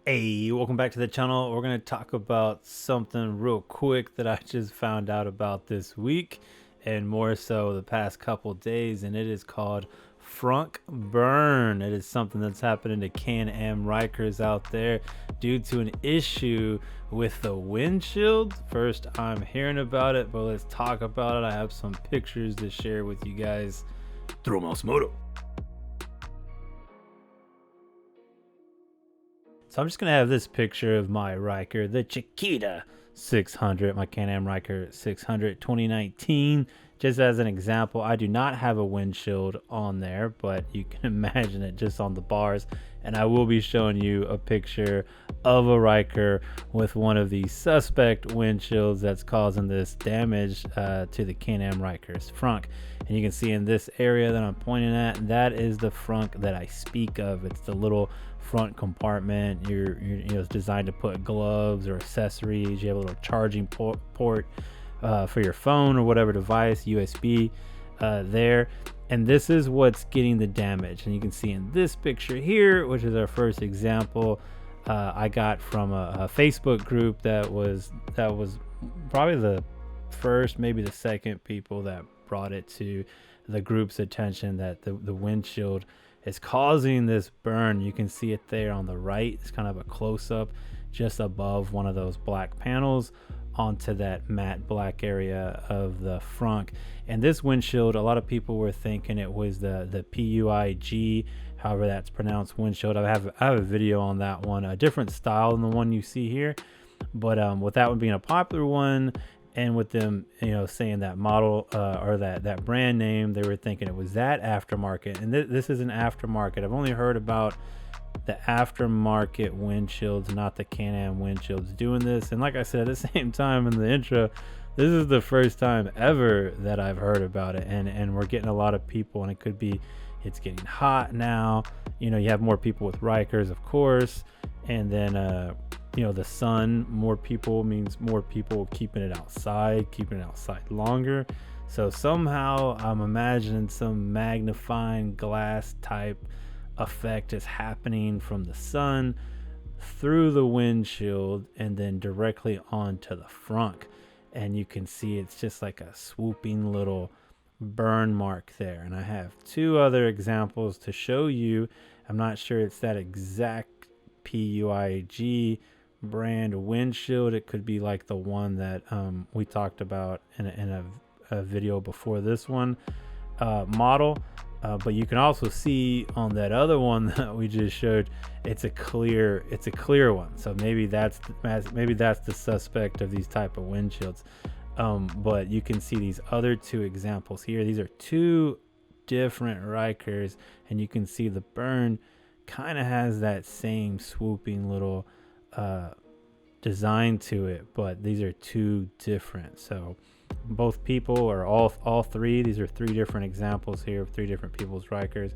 Hey, welcome back to the channel. We're going to talk about something real quick that I just found out about this week, and more so the past couple days, and it is called frunk burn. It is something that's happening to Can-Am Rykers out there due to an issue with the windshield. First I'm hearing about it, but let's talk about it. I have some pictures to share with you guys through Moto. So I'm just going to have this picture of my Ryker, the Chiquita 600, my Can-Am Ryker 600 2019. Just as an example, I do not have a windshield on there, but you can imagine it just on the bars. And I will be showing you a picture of a Ryker with one of the suspect windshields that's causing this damage to the Can-Am Ryker's frunk. And you can see in this area that I'm pointing at, that is the frunk that I speak of. It's the little front compartment. It's designed to put gloves or accessories. You have a little charging port for your phone or whatever device, USB there. And this is what's getting the damage. And you can see in this picture here, which is our first example, I got from a Facebook group that was probably the first, maybe the second people that brought it to the group's attention that the windshield is causing this burn. You can see it there on the right. It's kind of a close-up just above one of those black panels onto that matte black area of the frunk. And this windshield, a lot of people were thinking it was the PUIG, however that's pronounced, windshield. I have a video on that one, a different style than the one you see here, but with that one being a popular one, and with them, saying that model or that brand name, they were thinking it was that aftermarket. And this is an aftermarket. I've only heard about the aftermarket windshields, not the Can-Am windshields doing this. And like I said, at the same time in the intro, this is the first time ever that I've heard about it. And we're getting a lot of people, and it could be, it's getting hot now. You have more people with Rykers, of course. And then, the sun, more people means more people keeping it outside longer. So somehow I'm imagining some magnifying glass type effect is happening from the sun through the windshield and then directly onto the frunk. And you can see it's just like a swooping little burn mark there. And I have two other examples to show you. I'm not sure it's that exact PUIG brand windshield. It could be like the one that we talked about in a video before this one model, but you can also see on that other one that we just showed, it's a clear one. So maybe that's the suspect of these type of windshields. But you can see these other two examples here. These are two different Rykers, and you can see the burn kind of has that same swooping little design to it, but these are two different. So both people, or all three, these are three different examples here of three different people's Rykers.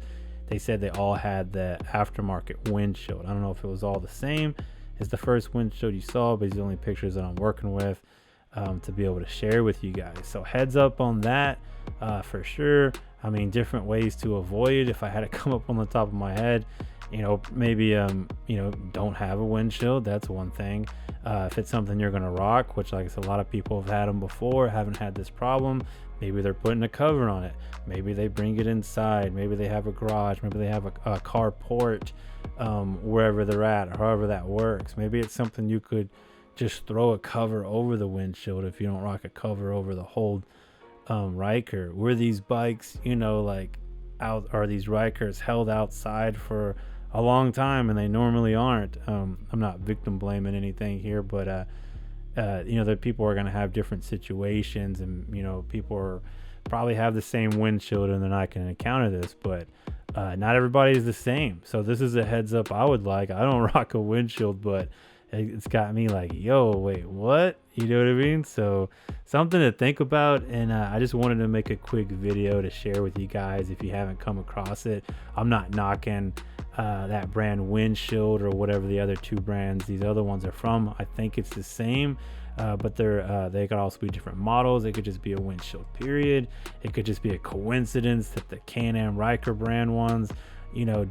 They said they all had the aftermarket windshield. I don't know if it was all the same as the first windshield you saw, but these are the only pictures that I'm working with to be able to share with you guys. So heads up on that for sure. I mean, different ways to avoid, if I had to come up on the top of my head, maybe don't have a windshield. That's one thing. If it's something you're gonna rock, which, like I said, a lot of people have had them before, haven't had this problem, maybe they're putting a cover on it, maybe they bring it inside, maybe they have a garage, maybe they have a carport wherever they're at, or however that works. Maybe it's something you could just throw a cover over the windshield if you don't rock a cover over the whole Ryker. Were these bikes, are these Rykers held outside for a long time, and they normally aren't. I'm not victim blaming anything here, but that people are going to have different situations, and people probably have the same windshield and they're not going to encounter this, but not everybody is the same. So this is a heads up I would like. I don't rock a windshield, but it's got me like, yo, wait, what? You know what I mean? So something to think about. And I just wanted to make a quick video to share with you guys if you haven't come across it. I'm not knocking that brand windshield or whatever the other two brands these other ones are from. I think it's the same, but they could also be different models. It could just be a windshield period. It could just be a coincidence that the Can-Am Ryker brand ones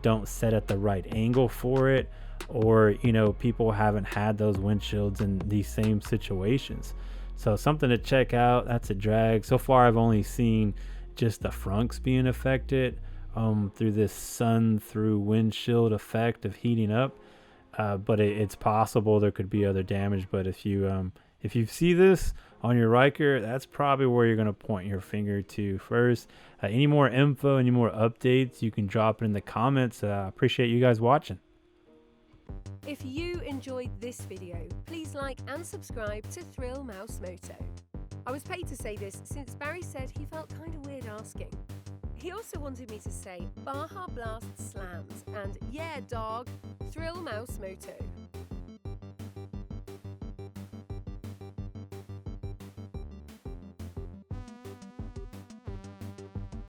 don't set at the right angle for it, or people haven't had those windshields in these same situations. So something to check out. That's a drag. So far I've only seen just the fronts being affected through this sun through windshield effect of heating up, but it's possible there could be other damage. But if you see this on your Ryker, that's probably where you're going to point your finger to first. Any more info, any more updates, you can drop it in the comments. Appreciate you guys watching. If you enjoyed this video, please like and subscribe to Thrill Mouse Moto. I was paid to say this since Barry said he felt kind of weird asking. He also wanted me to say Baja Blast slams and yeah dog, Thrill Mouse Moto.